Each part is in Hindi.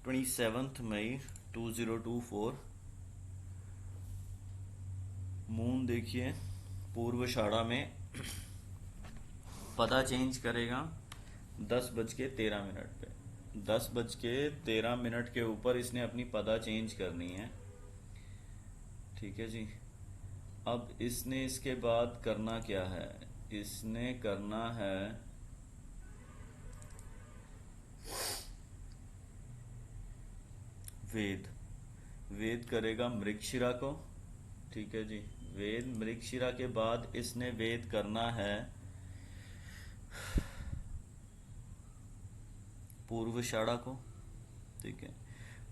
27 मई 2024। मून देखिए पूर्वषाढ़ा में पता चेंज करेगा 10:13 पे। 10:13 के ऊपर इसने अपनी पता चेंज करनी है। ठीक है जी। अब इसने इसके बाद करना क्या है? इसने करना है वेद। वेद करेगा मृगशिरा को। ठीक है जी। वेद मृगशिरा के बाद इसने वेद करना है पूर्वषाढ़ा को। ठीक है।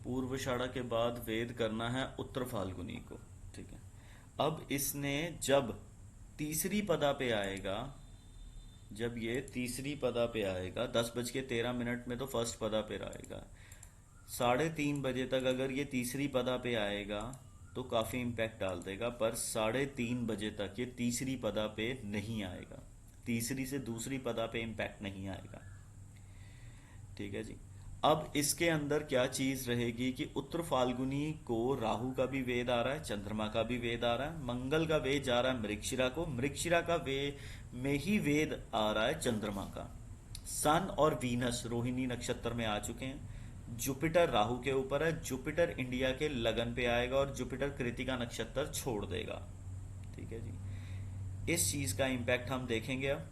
पूर्वषाढ़ा के बाद वेद करना है उत्तर फाल्गुनी को। ठीक है। अब इसने जब तीसरी पदा पे आएगा, जब ये तीसरी पदा पे आएगा 10:13 में तो फर्स्ट पदा पे आएगा। 3:30 तक अगर ये तीसरी पदा पे आएगा तो काफ़ी इम्पैक्ट डाल देगा, पर 3:30 तक ये तीसरी पदा पे नहीं आएगा। तीसरी से दूसरी पदा पे इम्पैक्ट नहीं आएगा। ठीक है जी। अब इसके अंदर क्या चीज रहेगी कि उत्तर फाल्गुनी को राहु का भी वेद आ रहा है, चंद्रमा का भी वेद आ रहा है, मंगल का वेद जा रहा है मृगशिरा को। मृगशिरा का में ही वेद आ रहा है चंद्रमा का। सन और वीनस रोहिणी नक्षत्र में आ चुके हैं। जुपिटर राहु के ऊपर है। जुपिटर इंडिया के लगन पे आएगा और जुपिटर कृतिका नक्षत्र छोड़ देगा। ठीक है जी। इस चीज का इम्पैक्ट हम देखेंगे अब।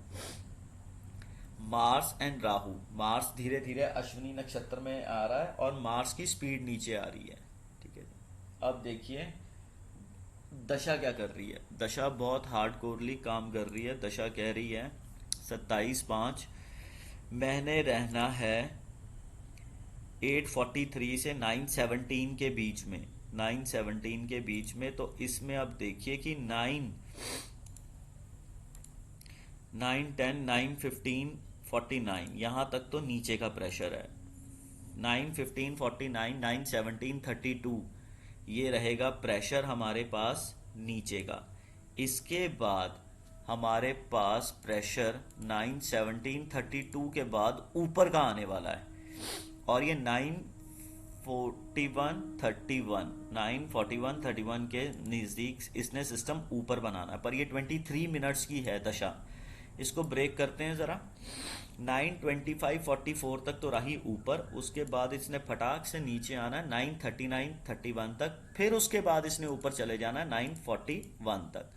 Mars and Rahu. मार्स धीरे धीरे अश्विनी नक्षत्र में आ रहा है और मार्स की स्पीड नीचे आ रही है। ठीक है। अब देखिए दशा क्या कर रही है। दशा बहुत हार्डकोरली काम कर रही है। दशा कह रही है 27/5 मैंने रहना है 8:43 से 9:17 के बीच में। 9:17 के बीच में। तो इसमें अब देखिए कि 9:10 9:15 49 यहाँ तक तो नीचे का प्रेशर है। 9:15 49 9:17 32 ये रहेगा प्रेशर हमारे पास नीचे का। इसके बाद हमारे पास प्रेशर 9:17 32 के बाद ऊपर का आने वाला है और ये 9:41 31 के नज़दीक इसने सिस्टम ऊपर बनाना है, पर ये 23 मिनट्स की है दशा। इसको ब्रेक करते हैं ज़रा। 9:25 तक तो रही ऊपर, उसके बाद इसने फटाक से नीचे आना है 9:39 31 तक, फिर उसके बाद इसने ऊपर चले जाना है 9:41 तक।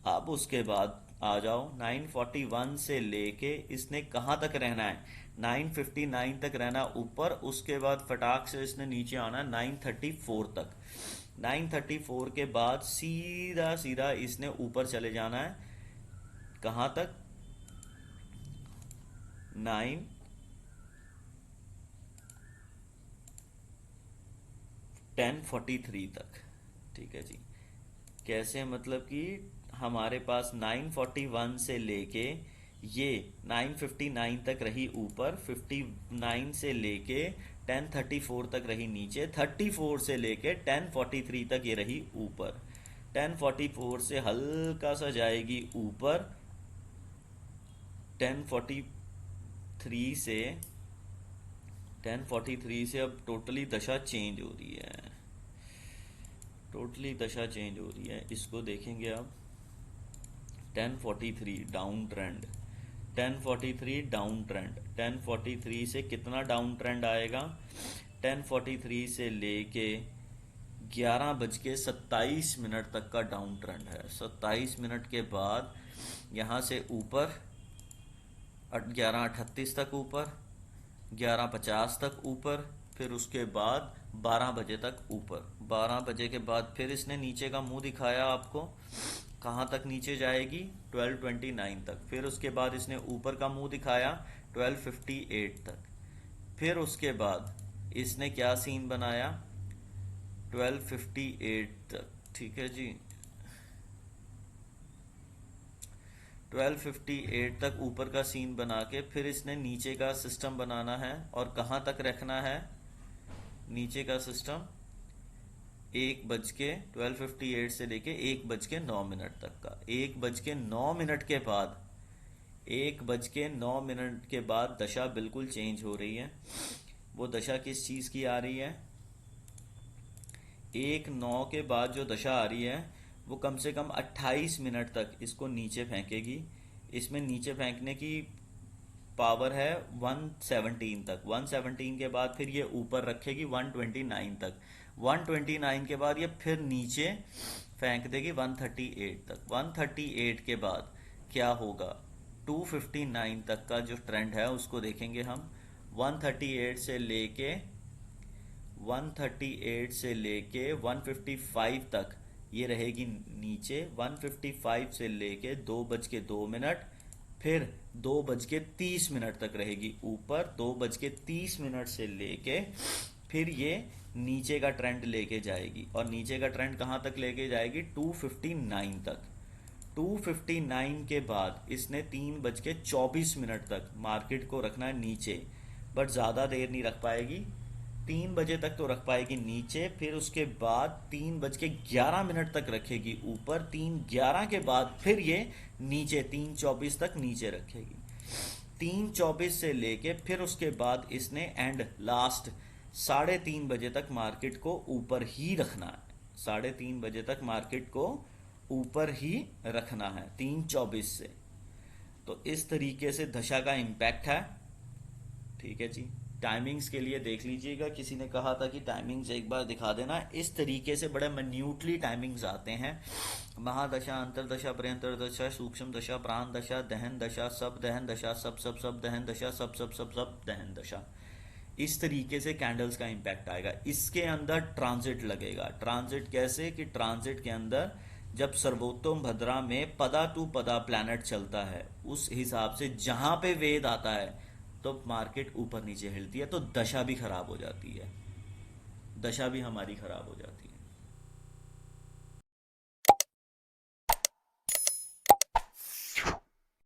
अब उसके बाद आ जाओ 9:41 से लेके इसने कहाँ तक रहना है? 9:59 तक रहना ऊपर, उसके बाद फटाक से इसने नीचे आना है 9:34 तक। 9:34 के बाद सीधा सीधा इसने ऊपर चले जाना है कहाँ तक? 10:43 तक। ठीक है जी। कैसे? मतलब कि हमारे पास 9:41 से लेके ये 9:59 तक रही ऊपर, 59 से लेके 10:34 तक रही नीचे, 34 से लेके 10:43 तक ये रही ऊपर। 10:44 से हल्का सा जाएगी ऊपर। 10:43 से 10:43 से अब टोटली दशा चेंज हो रही है। टोटली दशा चेंज हो रही है। इसको देखेंगे अब। 10:43 डाउन ट्रेंड। 10:43 down trend. 10:43 से कितना डाउन ट्रेंड आएगा? 10:43 से लेके 11:27 तक का डाउन ट्रेंड है। 27 मिनट के बाद यहाँ से ऊपर 11:38 तक ऊपर, 11:50 तक ऊपर, फिर उसके बाद 12 बजे तक ऊपर। 12 बजे के बाद फिर इसने नीचे का मुंह दिखाया आपको। कहाँ तक नीचे जाएगी? 12:29 तक। फिर उसके बाद इसने ऊपर का मुंह दिखाया 12:58 तक। फिर उसके बाद इसने क्या सीन बनाया? 12:58 तक। ठीक है जी। 12:58 तक ऊपर का सीन बना के फिर इसने नीचे का सिस्टम बनाना है। और कहाँ तक रखना है नीचे का सिस्टम? 12:58 से लेके 1:09 तक का। 1:09 के बाद 1:09 के बाद दशा बिल्कुल चेंज हो रही है। वो दशा किस चीज की आ रही है? 1-9 के बाद जो दशा आ रही है वो कम से कम 28 मिनट तक इसको नीचे फेंकेगी। इसमें नीचे फेंकने की पावर है 117 तक। 117 के बाद फिर ये ऊपर रखेगी 129 तक। 129 के बाद ये फिर नीचे फेंक देगी 138 तक। 138 के बाद क्या होगा? 259 तक का जो ट्रेंड है उसको देखेंगे हम। 138 से लेके 138 से लेके 155 तक ये रहेगी नीचे। 155 से लेके 2:02, फिर 2:30 तक रहेगी ऊपर। 2:30 से लेके फिर ये नीचे का ट्रेंड लेके जाएगी, और नीचे का ट्रेंड कहाँ तक लेके जाएगी? 259 तक। 259 के बाद इसने 3:24 तक मार्केट को रखना है नीचे, बट ज़्यादा देर नहीं रख पाएगी। 3 बजे तक तो रख पाएगी नीचे, फिर उसके बाद 3:11 तक रखेगी ऊपर। 3:11 के बाद फिर ये नीचे 3:24 तक नीचे रखेगी। 3:24 से लेके फिर उसके बाद इसने एंड लास्ट 3:30 बजे तक मार्केट को ऊपर ही रखना है। 3:30 बजे तक मार्केट को ऊपर ही रखना है 3:24 से। तो इस तरीके से दशा का इम्पैक्ट है। ठीक है जी। टाइमिंग्स के लिए देख लीजिएगा, किसी ने कहा था कि टाइमिंग्स एक बार दिखा देना। इस तरीके से बड़े मिन्यूटली टाइमिंग्स आते हैं। महादशा, अंतरदशा, पर्यंतर दशा, सूक्ष्म दशा, प्राण दशा, दहन दशा, सब दहन दशा, सब सब सब दहन दशा, सब सब सब सब दहन दशा। इस तरीके से कैंडल्स का इम्पैक्ट आएगा। इसके अंदर ट्रांजिट लगेगा। ट्रांजिट कैसे? कि ट्रांजिट के अंदर जब सर्वोत्तम भद्रा में पदा टू पदा प्लैनेट चलता है, उस हिसाब से जहां पे वेद आता है तो मार्केट ऊपर नीचे हिलती है, तो दशा भी खराब हो जाती है। दशा भी हमारी खराब हो जाती है।